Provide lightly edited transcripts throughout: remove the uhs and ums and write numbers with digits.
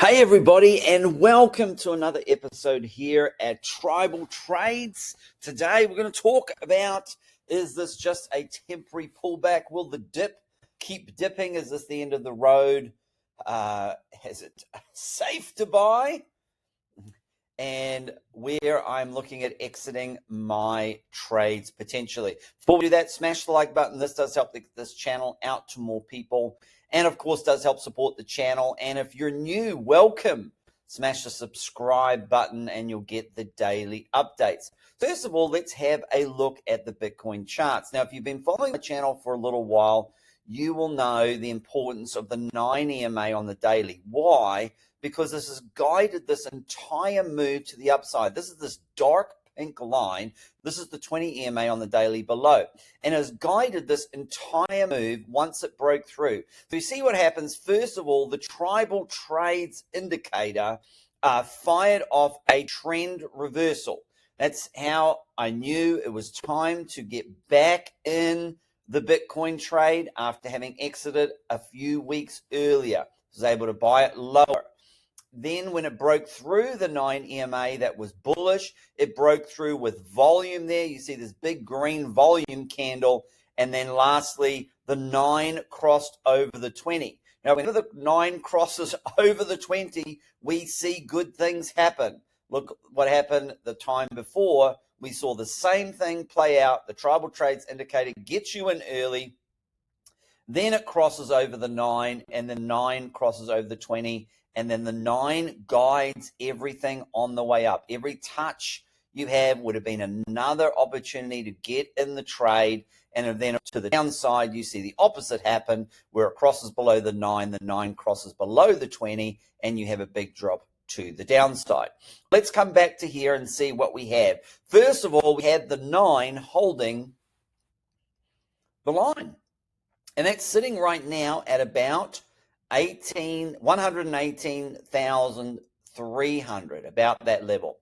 Hey everybody, and welcome to another episode here at Tribal Trades. Today we're going to talk about, is this just a temporary pullback? Will the dip keep dipping? Is this the end of the road? Is it safe to buy? And where I'm looking at exiting my trades potentially. Before we do that, smash the like button. This does help this channel out to more people, and of course does help support the channel. And if you're new, welcome. Smash the subscribe button and you'll get the daily updates. First of all, let's have a look at the Bitcoin charts. Now, if you've been following the channel for a little while, you will know the importance of the 9 EMA on the daily. Why? Because this has guided this entire move to the upside. This is this dark pink line. This is the 20 EMA on the daily below, and has guided this entire move once it broke through. So you see what happens. First of all, the Tribal Trades indicator fired off a trend reversal. That's how I knew it was time to get back in the Bitcoin trade after having exited a few weeks earlier. I was able to buy it lower. Then when it broke through the 9 EMA, that was bullish. It broke through with volume there. You see this big green volume candle. And then lastly, the 9 crossed over the 20. Now, whenever the 9 crosses over the 20, we see good things happen. Look what happened the time before. We saw the same thing play out. The Tribal Trades indicator gets you in early. Then it crosses over the 9, and the 9 crosses over the 20. And then the 9 guides everything on the way up. Every touch you have would have been another opportunity to get in the trade. And then to the downside, you see the opposite happen, where it crosses below the 9 crosses below the 20, and you have a big drop to the downside. Let's come back to here and see what we have. First of all, we had the 9 holding the line. And that's sitting right now at about 118,300, about that level.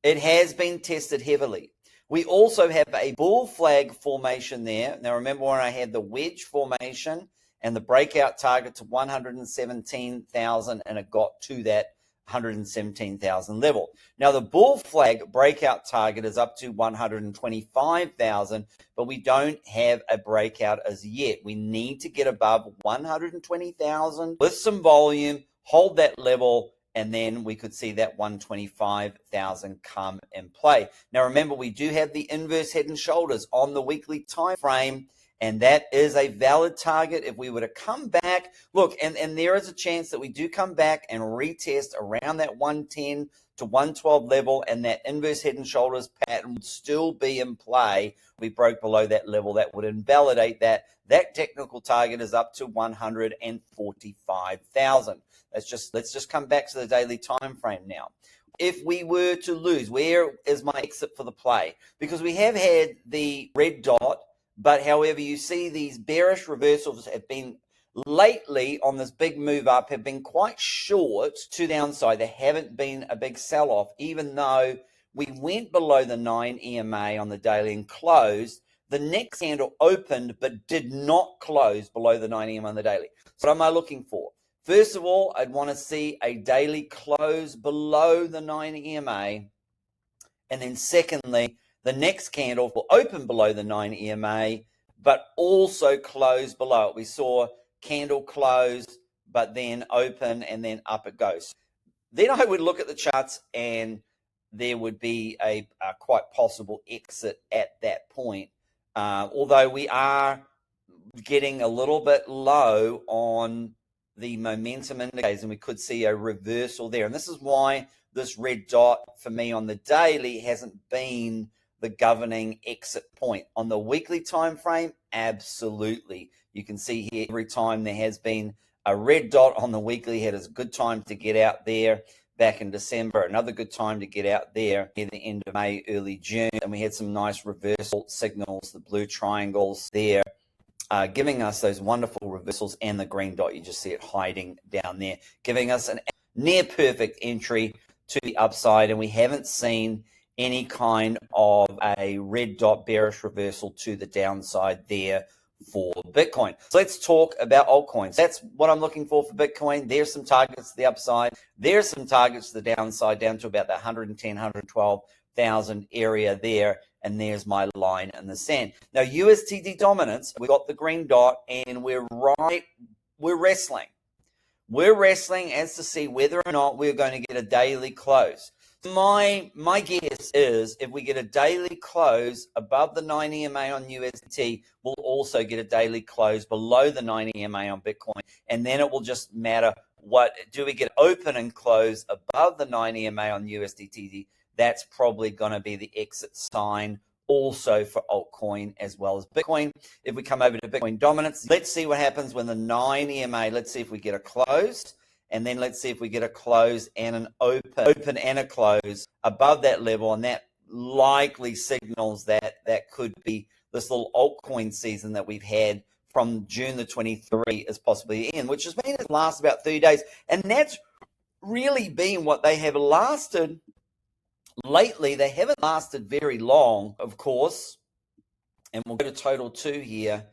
It has been tested heavily. We also have a bull flag formation there. Now remember when I had the wedge formation and the breakout target to 117,000, and it got to that 117,000 level. Now the bull flag breakout target is up to 125,000, but we don't have a breakout as yet. We need to get above 120,000 with some volume, hold that level, and then we could see that 125,000 come in play. Now remember, we do have the inverse head and shoulders on the weekly time frame, and that is a valid target. If we were to come back, look, and there is a chance that we do come back and retest around that 110 to 112 level, and that inverse head and shoulders pattern would still be in play. We broke below that level. That would invalidate that. That technical target is up to 145,000. Let's just come back to the daily time frame now. If we were to lose, where is my exit for the play? Because we have had the red dot, but however, you see these bearish reversals have been lately on this big move up, have been quite short to the downside. There haven't been a big sell-off, even though we went below the 9 EMA on the daily and closed. The next candle opened but did not close below the 9 EMA on the daily. So what am I looking for? First of all, I'd want to see a daily close below the 9 EMA. And then secondly, the next candle will open below the 9 EMA, but also close below it. We saw candle close, but then open, and then up it goes. Then I would look at the charts, and there would be a quite possible exit at that point. Although we are getting a little bit low on the momentum indicators, and we could see a reversal there. And this is why this red dot for me on the daily hasn't been the governing exit point. On the weekly time frame, absolutely. You can see here every time there has been a red dot on the weekly, it is a good time to get out there. Back in December, another good time to get out there near the end of May, early June. And we had some nice reversal signals, the blue triangles there, giving us those wonderful reversals, and the green dot, you just see it hiding down there, giving us a near perfect entry to the upside. And we haven't seen any kind of a red dot bearish reversal to the downside there for Bitcoin. So let's talk about altcoins. That's what I'm looking for Bitcoin. There's some targets to the upside. There's some targets to the downside, down to about the 110, 112,000 area there. And there's my line in the sand. Now, USDT dominance, we got the green dot, and we're wrestling. We're wrestling as to see whether or not we're going to get a daily close. My guess is if we get a daily close above the 9 EMA on USDT, we'll also get a daily close below the 9 EMA on Bitcoin. And then it will just matter do we get open and close above the 9 EMA on USDT? That's probably going to be the exit sign also for altcoin as well as Bitcoin. If we come over to Bitcoin dominance, let's see what happens when the 9 EMA, let's see if we get a close. And then let's see if we get a close and an open and a close above that level. And that likely signals that could be this little altcoin season that we've had from June the 23 is possibly in, which has been last about 30 days. And that's really been what they have lasted lately. They haven't lasted very long, of course. And we'll go to total 2 here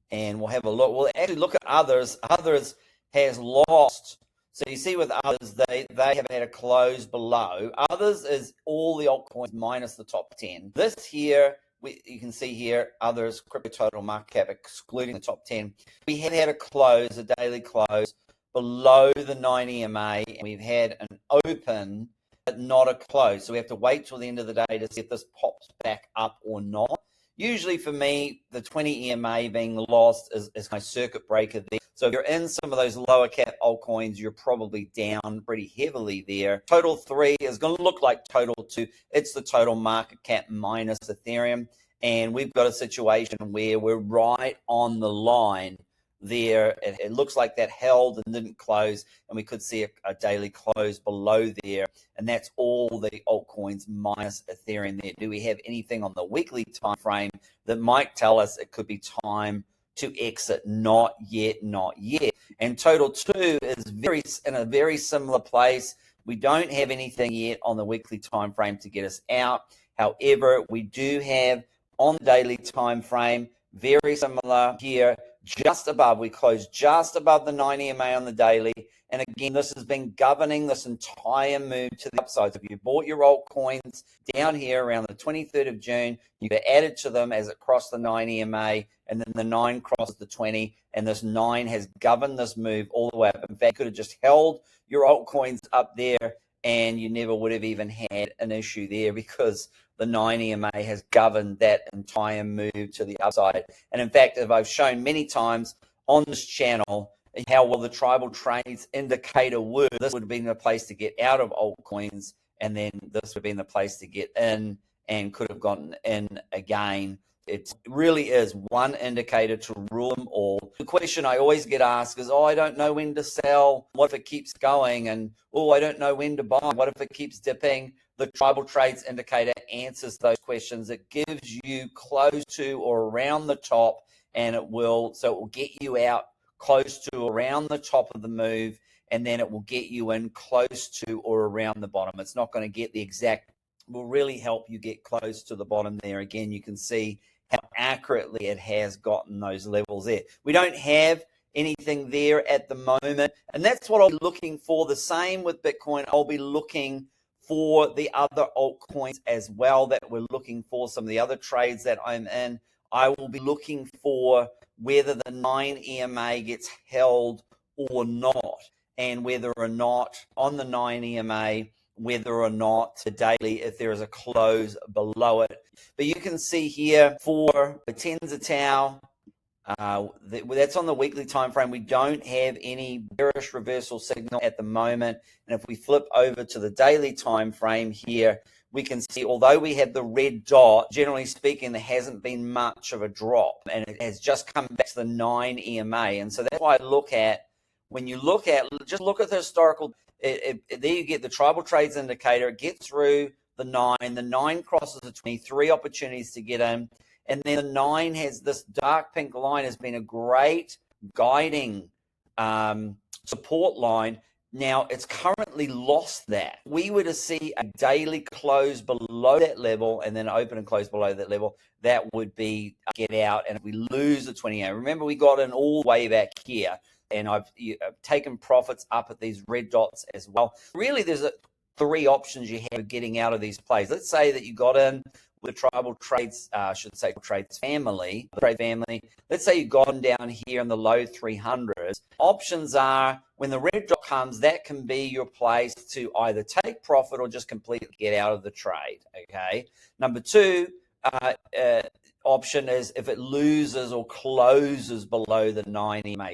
and we'll have a look. We'll actually look at others. Others has lost. So you see with others, they have had a close below. Others is all the altcoins minus the top 10. This here, you can see here, others, crypto total market cap, excluding the top 10. We have had a close, a daily close, below the 9 EMA. And we've had an open, but not a close. So we have to wait till the end of the day to see if this pops back up or not. Usually for me, the 20 EMA being lost is my circuit breaker there. So if you're in some of those lower cap altcoins, you're probably down pretty heavily there. Total 3 is going to look like total 2. It's the total market cap minus Ethereum. And we've got a situation where we're right on the line there. It looks like that held and didn't close, and we could see a daily close below there, and that's all the altcoins minus Ethereum there. Do we have anything on the weekly time frame that might tell us it could be time to exit? Not yet. And total 2 is in a very similar place. We don't have anything yet on the weekly time frame to get us out. However, we do have on the daily time frame, very similar here, just above. We closed just above the 9 EMA on the daily. And again, this has been governing this entire move to the upside. So if you bought your altcoins down here around the 23rd of June, you get added to them as it crossed the 9 EMA, and then the 9 crosses the 20, and this 9 has governed this move all the way up. In fact, you could have just held your altcoins up there, and you never would have even had an issue there because the 9 EMA has governed that entire move to the upside. And in fact, as I've shown many times on this channel, how well the tribal trades indicator works, this would have been the place to get out of altcoins, and then this would have been the place to get in and could have gotten in again. It really is one indicator to rule them all. The question I always get asked is, I don't know when to sell. What if it keeps going? And, I don't know when to buy. What if it keeps dipping? The tribal trades indicator answers those questions. It gives you close to or around the top, and it will get you out close to around the top of the move, and then it will get you in close to or around the bottom. It's not going to get the exact, will really help you get close to the bottom there. Again, you can see how accurately it has gotten those levels there. We don't have anything there at the moment, and that's what I'll be looking for. The same with Bitcoin. I'll be looking for the other altcoins as well that we're looking for, some of the other trades that I'm in. I will be looking for whether the 9 EMA gets held or not, and whether or not on the 9 EMA, whether or not the daily, if there is a close below it. But you can see here for the tens of Tau, that's on the weekly time frame. We don't have any bearish reversal signal at the moment. And if we flip over to the daily time frame here, we can see, although we have the red dot, generally speaking, there hasn't been much of a drop, and it has just come back to the 9 EMA. And so that's why I look at, when you look at, just look at the historical, there you get the tribal trades indicator. It gets through the 9. The 9 crosses the 23 opportunities to get in. And then the 9 has this dark pink line, has been a great guiding support line. Now, it's currently lost that. We were to see a daily close below that level and then open and close below that level, that would be get out. And if we lose the 28, remember we got in all the way back here, and I've taken profits up at these red dots as well. Really, there's three options you have of getting out of these plays. Let's say that you got in with tribal trades, trades family, trade family. Let's say you've gone down here in the low 300s. Options are, when the red dot comes, that can be your place to either take profit or just completely get out of the trade. Okay. Number two option is if it loses or closes below the 9 EMA.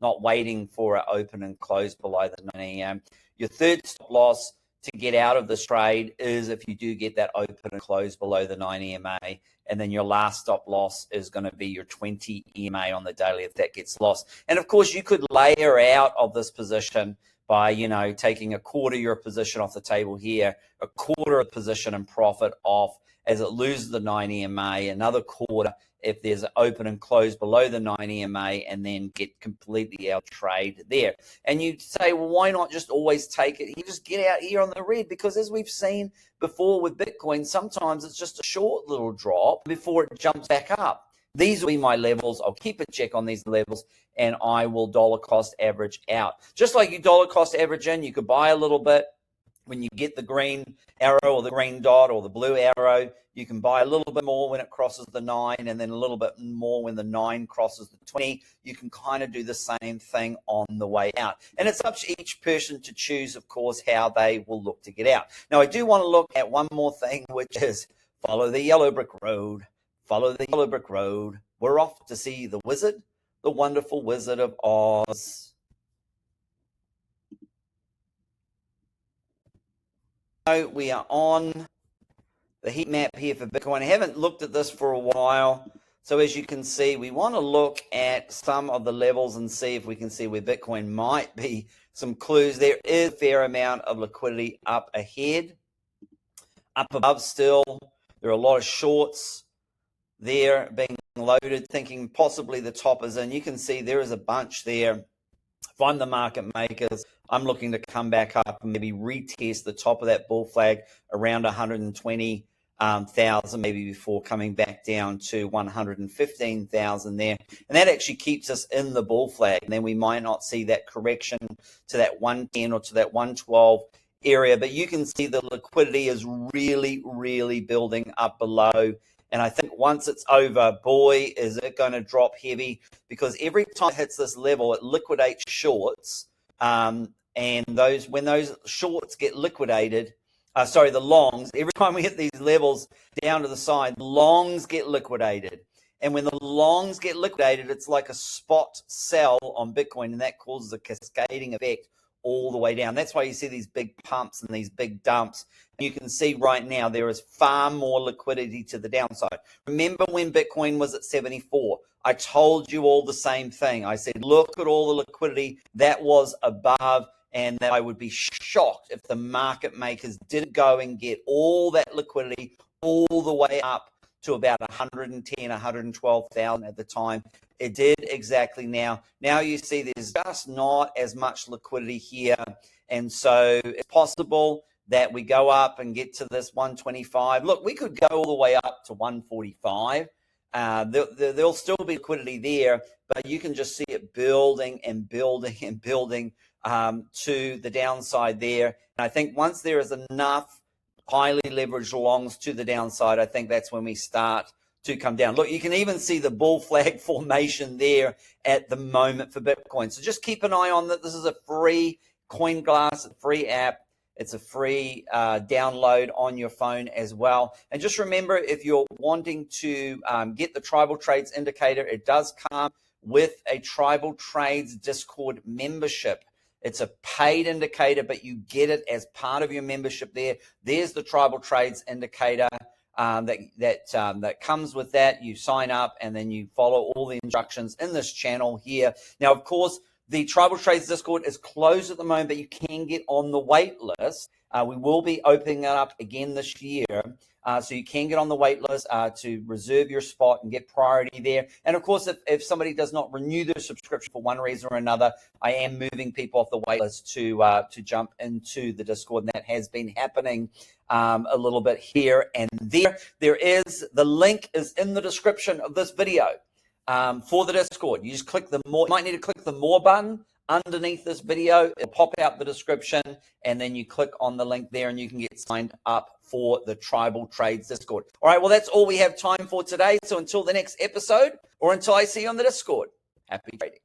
Not waiting for it open and close below the 9 EM. Your third stop loss to get out of this trade is if you do get that open and close below the 9 EMA, and then your last stop loss is going to be your 20 EMA on the daily if that gets lost. And of course, you could layer out of this position by, taking a quarter of your position off the table here, a quarter of the position and profit off as it loses the 9 EMA, another quarter if there's an open and close below the 9 EMA, and then get completely out trade there. And you say, well, why not just always take it? You just get out here on the red, because as we've seen before with Bitcoin, sometimes it's just a short little drop before it jumps back up. These will be my levels. I'll keep a check on these levels, and I will dollar cost average out. Just like you dollar cost average in, you could buy a little bit. When you get the green arrow or the green dot or the blue arrow, you can buy a little bit more when it crosses the 9, and then a little bit more when the 9 crosses the 20. You can kind of do the same thing on the way out. And it's up to each person to choose, of course, how they will look to get out. Now, I do want to look at one more thing, which is follow the yellow brick road. Follow the yellow brick road. We're off to see the wizard, the wonderful Wizard of Oz. We are on the heat map here for Bitcoin. I haven't looked at this for a while. So as you can see, we want to look at some of the levels and see if we can see where Bitcoin might be. Some clues. There is a fair amount of liquidity up ahead. Up above still, there are a lot of shorts there being loaded, thinking possibly the top is in. You can see there is a bunch there. If I'm the market makers, I'm looking to come back up and maybe retest the top of that bull flag around 120,000, maybe before coming back down to 115,000 there. And that actually keeps us in the bull flag. And then we might not see that correction to that 110 or to that 112 area. But you can see the liquidity is really, really building up below. And I think once it's over, boy, is it going to drop heavy, because every time it hits this level, it liquidates shorts. And when those shorts get liquidated, the longs, every time we hit these levels down to the side, longs get liquidated. And when the longs get liquidated, it's like a spot sell on Bitcoin, and that causes a cascading effect all the way down. That's why you see these big pumps and these big dumps. You can see right now there is far more liquidity to the downside. Remember when Bitcoin was at 74? I told you all the same thing. I said, look at all the liquidity that was above, and that I would be shocked if the market makers didn't go and get all that liquidity all the way up to about 110, 112,000 at the time. It did exactly now. Now you see there's just not as much liquidity here. And so it's possible that we go up and get to this 125. Look, we could go all the way up to 145. There'll still be liquidity there, but you can just see it building and building and building to the downside there. And I think once there is enough highly leveraged longs to the downside, I think that's when we start to come down. Look, you can even see the bull flag formation there at the moment for Bitcoin. So just keep an eye on that. This is a free CoinGlass, a free app. It's a free download on your phone as well. And just remember, if you're wanting to get the Tribal Trades indicator, it does come with a Tribal Trades Discord membership. It's a paid indicator, but you get it as part of your membership there. There's the Tribal Trades indicator that comes with that. You sign up and then you follow all the instructions in this channel here. Now, of course, The Tribal Trades Discord is closed at the moment, but you can get on the wait list. We will be opening it up again this year. So you can get on the wait list to reserve your spot and get priority there. And of course, if somebody does not renew their subscription for one reason or another, I am moving people off the wait list to jump into the Discord. And that has been happening a little bit here and there. The link is in the description of this video. For the Discord, you just click the more. You might need to click the more button underneath this video. It'll pop out the description, and then you click on the link there, and you can get signed up for the Tribal Trades Discord. All right, well, that's all we have time for today. So until the next episode, or until I see you on the Discord, happy trading.